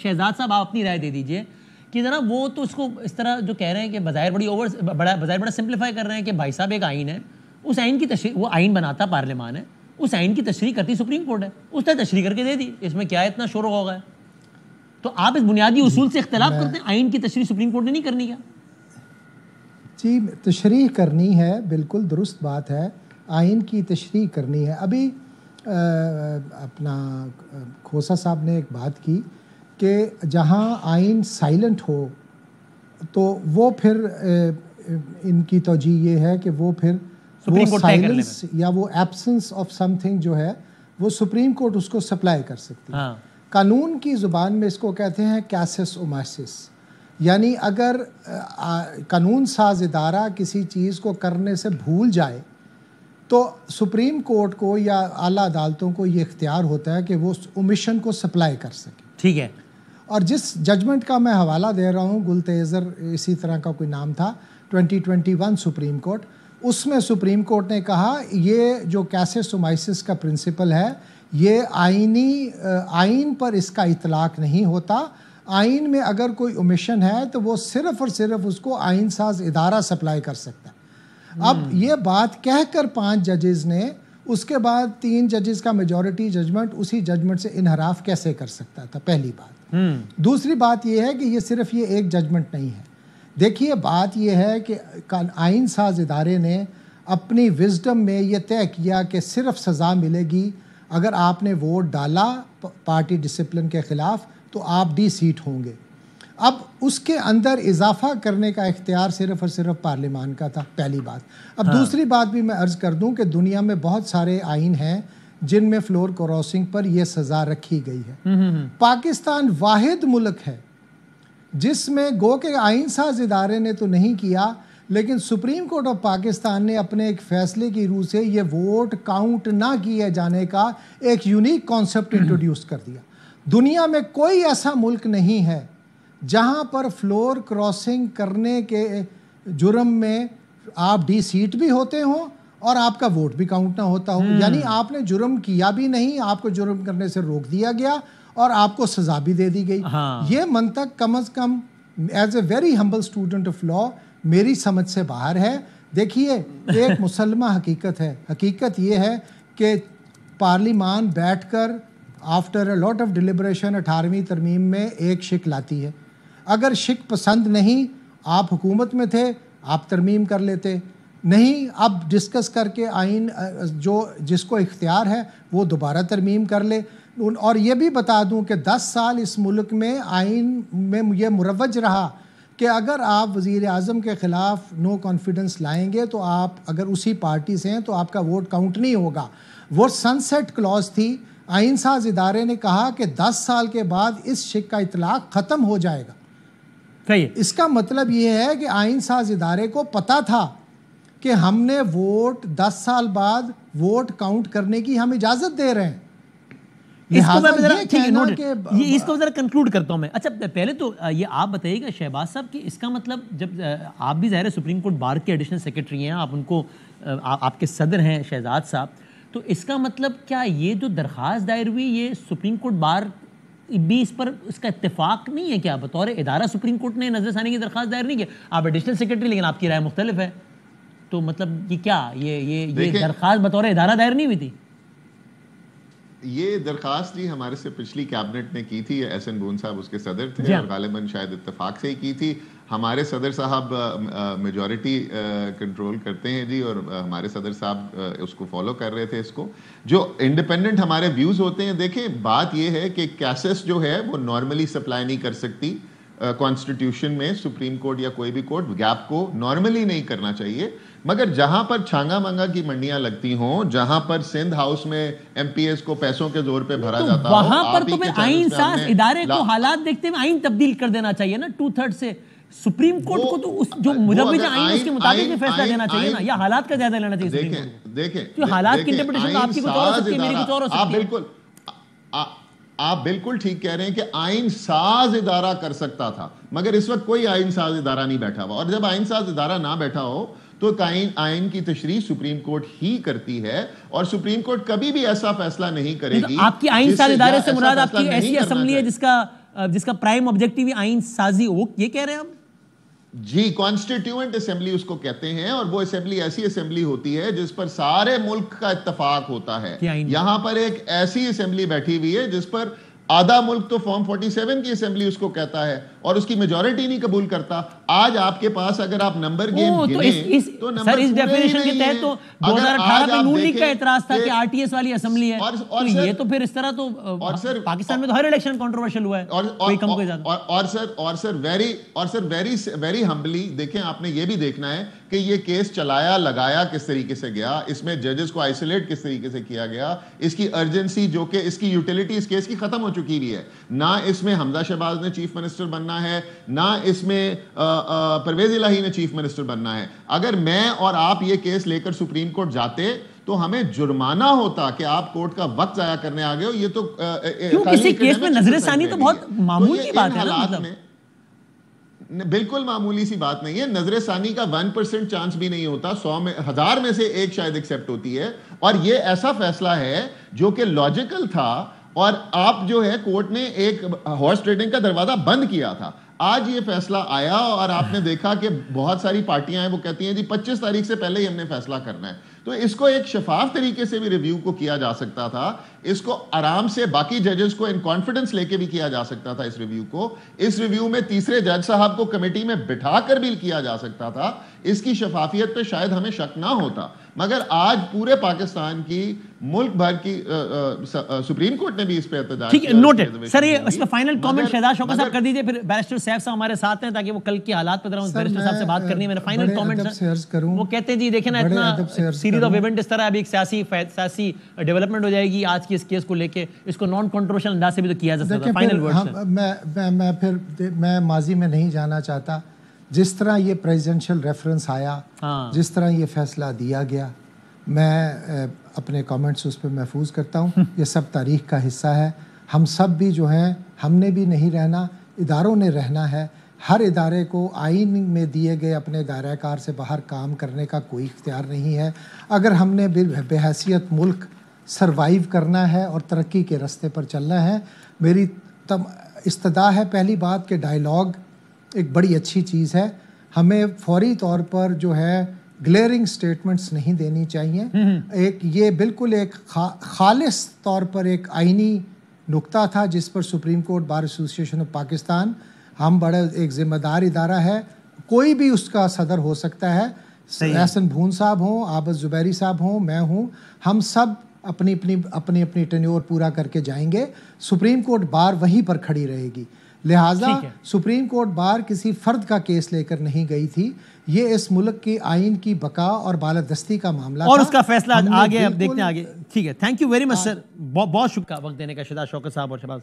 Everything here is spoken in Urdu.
شہزاد صاحب آپ اپنی رائے دے دیجئے کہ ذرا وہ تو اس کو اس طرح جو کہہ رہے ہیں کہ بظاہر بڑا سمپلیفائی کر رہے ہیں کہ بھائی صاحب ایک آئین ہے، اس آئین کی تشریح، وہ آئین بناتا پارلیمان ہے، اس آئین کی تشریح کرتی سپریم کورٹ ہے، اس نے تشریح کر کے دے دی، اس میں کیا اتنا شور ہو گیا؟ تو آپ اس بنیادی اصول سے اختلاف کرتے ہیں، آئین کی تشریح سپریم کورٹ نے نہیں کرنی کیا؟ جی تشریح کرنی ہے، بالکل درست بات ہے، آئین کی تشریح کرنی ہے۔ ابھی اپنا کھوسا صاحب نے ایک بات کی کہ جہاں آئین سائلنٹ ہو تو وہ پھر ان کی توجیہ یہ ہے کہ وہ پھر وہ سائلنس یا وہ ایبسنس آف سم تھنگ جو ہے وہ سپریم کورٹ اس کو سپلائی کر سکتی ہے۔ قانون کی زبان میں اس کو کہتے ہیں کیسس اوماسس، یعنی اگر قانون ساز ادارہ کسی چیز کو کرنے سے بھول جائے تو سپریم کورٹ کو یا اعلیٰ عدالتوں کو یہ اختیار ہوتا ہے کہ وہ اومیشن کو سپلائی کر سکے۔ ٹھیک ہے، اور جس ججمنٹ کا میں حوالہ دے رہا ہوں، گل تیزر اسی طرح کا کوئی نام تھا، 2021 سپریم کورٹ، اس میں سپریم کورٹ نے کہا یہ جو کیسس اوماسس کا پرنسپل ہے یہ آئین پر اس کا اطلاق نہیں ہوتا، آئین میں اگر کوئی اومیشن ہے تو وہ صرف اور صرف اس کو آئین ساز ادارہ سپلائی کر سکتا ہے۔ اب یہ بات کہہ کر 5 ججز نے، اس کے بعد 3 ججز کا میجورٹی ججمنٹ اسی ججمنٹ سے انحراف کیسے کر سکتا تھا؟ پہلی بات۔ دوسری بات یہ ہے کہ یہ صرف یہ ایک ججمنٹ نہیں ہے، دیکھیے بات یہ ہے کہ آئین ساز ادارے نے اپنی وزڈم میں یہ طے کیا کہ صرف سزا ملے گی اگر آپ نے ووٹ ڈالا پارٹی ڈسپلن کے خلاف تو آپ ڈی سیٹ ہوں گے۔ اب اس کے اندر اضافہ کرنے کا اختیار صرف اور صرف پارلیمان کا تھا، پہلی بات۔ اب دوسری بات بھی میں عرض کر دوں کہ دنیا میں بہت سارے آئین ہیں جن میں فلور کراسنگ پر یہ سزا رکھی گئی ہے۔ پاکستان واحد ملک ہے جس میں گو کہ آئین ساز ادارے نے تو نہیں کیا، لیکن سپریم کورٹ آف پاکستان نے اپنے ایک فیصلے کی روح سے یہ ووٹ کاؤنٹ نہ کیے جانے کا ایک یونیک کانسیپٹ انٹروڈیوس کر دیا۔ دنیا میں کوئی ایسا ملک نہیں ہے جہاں پر فلور کراسنگ کرنے کے جرم میں آپ ڈی سیٹ بھی ہوتے ہوں اور آپ کا ووٹ بھی کاؤنٹ نہ ہوتا ہو، یعنی آپ نے جرم کیا بھی نہیں، آپ کو جرم کرنے سے روک دیا گیا اور آپ کو سزا بھی دے دی گئی۔ یہ منطق کم از کم as a very humble student of law میری سمجھ سے باہر ہے۔ دیکھیے ایک مسلمہ حقیقت ہے، حقیقت یہ ہے کہ پارلیمان بیٹھ کر after a lot of deliberation 18ویں ترمیم میں ایک شک لاتی ہے، اگر شک پسند نہیں، آپ حکومت میں تھے آپ ترمیم کر لیتے، نہیں اب ڈسکس کر کے آئین جو جس کو اختیار ہے وہ دوبارہ ترمیم کر لے۔ اور یہ بھی بتا دوں کہ 10 سال اس ملک میں آئین میں یہ مروج رہا کہ اگر آپ وزیر اعظم کے خلاف نو کانفیڈنس لائیں گے تو آپ اگر اسی پارٹی سے ہیں تو آپ کا ووٹ کاؤنٹ نہیں ہوگا۔ وہ سن سیٹ کلاز تھی، آئین ساز ادارے نے کہا کہ 10 سال کے بعد اس شک کا اطلاق ختم ہو جائے گا۔ اس کا مطلب یہ ہے کہ آئین ساز ادارے کو پتا تھا کہ ہم نے ووٹ 10 سال بعد ووٹ کاؤنٹ کرنے کی ہم اجازت دے رہے ہیں۔ اس کو ذرا کنکلوڈ کرتا ہوں میں۔ اچھا پہلے تو یہ آپ بتائیے گا شہباز صاحب کہ اس کا مطلب جب آپ بھی ظاہر ہے سپریم کورٹ بار کے ایڈیشنل سیکرٹری ہیں، آپ ان کو آپ کے صدر ہیں شہزاد صاحب، تو اس کا مطلب کیا یہ جو درخواست دائر ہوئی یہ سپریم کورٹ بار بھی اس پر اس کا اتفاق نہیں ہے کیا؟ بطور ادارہ سپریم کورٹ نے نظر ثانی کی درخواست دائر نہیں کی، آپ ایڈیشنل سیکرٹری لیکن آپ کی رائے مختلف ہے، تو مطلب یہ کیا یہ درخواست بطور ادارہ دائر نہیں ہوئی تھی؟ یہ درخواست جی ہمارے سے پچھلی کیبنٹ نے کی تھی، ایس این بون صاحب اس کے صدر تھے اور غالباً شاید اتفاق سے ہی کی تھی۔ ہمارے صدر صاحب میجورٹی کنٹرول کرتے ہیں جی، اور ہمارے صدر صاحب اس کو فالو کر رہے تھے۔ اس کو جو انڈیپینڈنٹ ہمارے ویوز ہوتے ہیں، دیکھیں بات یہ ہے کہ کیسز جو ہے وہ نارملی سپلائی نہیں کر سکتی کانسٹیٹیوشن میں، سپریم کورٹ یا کوئی بھی کورٹ گیپ کو نارملی نہیں کرنا چاہیے، مگر جہاں پر چھانگا منگا کی منڈیاں لگتی ہوں، جہاں پر سندھ ہاؤس میں ایم پی ایس کو پیسوں کے زور پہ بھرا جاتا ہو، وہاں پر تو پھر آئین ساز ادارے کو حالات دیکھتے ہوئے آئین تبدیل کر دینا چاہیے نا 2/3 سے۔ سپریم کورٹ کو تو جو مروج آئین اس کے مطابق فیصلہ دینا چاہیے نا، یا حالات کا جائزہ لینا چاہیے سپریم کورٹ کو؟ دیکھیں حالات کی انٹرپریٹیشن آپ کی کچھ اور ہو سکتی ہے، میری کچھ اور ہو سکتی ہے۔ آپ بالکل ٹھیک کہہ رہے ہیں کہ آئین ساز ادارہ کر سکتا تھا، مگر اس وقت کوئی آئین ساز ادارہ نہیں بیٹھا ہوا، اور جب آئین ساز ادارہ نہ بیٹھا ہو تو آئین کی تشریح سپریم کورٹ ہی کرتی ہے، اور سپریم کورٹ کبھی بھی ایسا فیصلہ نہیں کرے گی۔ آپ کی آئین ساز ادارے سے مراد آپ کی ایسی اسمبلی ہے جس کا جس کا پرائم آبجیکٹیو آئین سازی ہو، یہ کہہ رہے ہیں ہم؟ جی، کانسٹیٹیوئنٹ اسمبلی اس کو کہتے ہیں، اور وہ اسمبلی ایسی اسمبلی ہوتی ہے جس پر سارے ملک کا اتفاق ہوتا ہے. یہاں پر ایک ایسی اسمبلی بیٹھی ہوئی ہے جس پر آدھا ملک تو فارم 47 کی اسمبلی اس کو کہتا ہے اور اس کی میجورٹی نہیں قبول کرتا. آج آپ کے پاس اگر آپ نمبر گیم گنیں تو نمبر اس ڈیفینیشن کے تحت تو 2018 میں نون لیگ کا اعتراض تھا کہ آر ٹی ایس والی اسمبلی ہے، تو یہ تو پھر اس طرح تو پاکستان میں تو ہر الیکشن کنٹروورشل ہوا ہے کوئی کم کوئی زیادہ. اور سر ویری ہمبلی دیکھیں، آپ نے یہ بھی دیکھنا ہے کہ یہ کیس چلایا لگایا کس طریقے سے گیا، اس میں ججز کو آئسولیٹ کس طریقے سے کیا گیا، اس کی ارجنسی جو کہ اس کی یوٹیلیٹی اس کیس کی ختم ہو چکی بھی ہے. نہ اس میں حمزہ شہباز نے چیف منسٹر بننا ہے، نہ اس میں پرویز الہی نے چیف منسٹر بننا ہے. اگر میں اور آپ یہ کیس لے کر سپریم کورٹ جاتے تو ہمیں جرمانہ ہوتا کہ آپ کورٹ کا وقت ضائع کرنے آگے ہو. یہ تو کسی کیس میں نظر ثانی تو بہت معمول کی بات ہے. بالکل معمولی سی بات نہیں ہے. نظر ثانی کا 1% چانس بھی نہیں ہوتا، 100,000 میں سے ایک شاید ایکسیپٹ ہوتی ہے. اور یہ ایسا فیصلہ ہے جو کہ لاجیکل تھا، اور آپ جو ہے کورٹ نے ایک ہارس ٹریڈنگ کا دروازہ بند کیا تھا. آج یہ فیصلہ آیا اور آپ نے دیکھا کہ بہت ساری پارٹیاں ہیں وہ کہتی ہیں جی 25 تاریخ سے پہلے ہی ہم نے فیصلہ کرنا ہے. تو اس کو ایک شفاف طریقے سے بھی ریویو کو کیا جا سکتا تھا، اس کو آرام سے باقی ججز کو ان کانفیڈنس لے کے بھی کیا جا سکتا تھا. اس ریویو میں تیسرے جج صاحب کو کمیٹی میں بٹھا کر بھی کیا جا سکتا تھا. اس کی شفافیت پہ شاید ہمیں شک نہ ہوتا. مگر آج پورے پاکستان کی ملک بھر کی سپریم کورٹ نے بھی اس پہ احتجاج کیا. نوٹڈ سر. یہ اس کا فائنل کامنٹ شہزاد شوکت صاحب کر دیجئے، پھر بیرسٹر سیف صاحب ہمارے ساتھ ہیں تاکہ وہ کل کی حالات پہ بیرسٹر صاحب سے بات کرنی ہے. میرا فائنل کامنٹ وہ کہتے ہیں جی دیکھیں نا، اتنا سیریز آف ایونٹ اس طرح ابھی ایک سیاسی ڈیولپمنٹ ہو جائے گی آج کی اس کیس کو لے کے، اس کو نان کنٹروورشل انداز سے بھی تو کیا جا سکتا ہے. فائنل ورڈ میں ماضی میں نہیں جانا چاہتا. جس طرح یہ پریزیڈنشل ریفرنس آیا، جس طرح یہ فیصلہ دیا گیا، میں اپنے کامنٹس اس پہ محفوظ کرتا ہوں. یہ سب تاریخ کا حصہ ہے. ہم سب بھی جو ہیں، ہم نے بھی نہیں رہنا، اداروں نے رہنا ہے. ہر ادارے کو آئین میں دیے گئے اپنے دائرہ کار سے باہر کام کرنے کا کوئی اختیار نہیں ہے. اگر ہم نے بحیثیت ملک سروائیو کرنا ہے اور ترقی کے راستے پر چلنا ہے، میری استدعا ہے پہلی بات کہ ڈائیلاگ ایک بڑی اچھی چیز ہے. ہمیں فوری طور پر جو ہے گلیئرنگ سٹیٹمنٹس نہیں دینی چاہیے. یہ بالکل ایک خالص طور پر ایک آئینی نقطہ تھا جس پر Supreme Court Bar Association of Pakistan, ہم بڑا ایک ذمہ دار ادارہ ہے، کوئی بھی اس کا صدر ہو سکتا ہے. احسن بھون صاحب ہوں، عابد زبیری صاحب ہوں، میں ہوں، ہم سب اپنی ٹینیور پورا کر کے جائیں گے. سپریم کورٹ بار وہیں پر کھڑی رہے گی. لہٰذا سپریم کورٹ بار کسی فرد کا کیس لے کر نہیں گئی تھی. یہ اس ملک کی آئین کی بقا اور بالادستی کا معاملہ اور اس کا فیصلہ آگے اب دیکھتے ہیں آگے. ٹھیک ہے، تھینک یو ویری مچ سر. بہت شکریہ وقت دینے کا شہزاد شوکت صاحب اور شہباز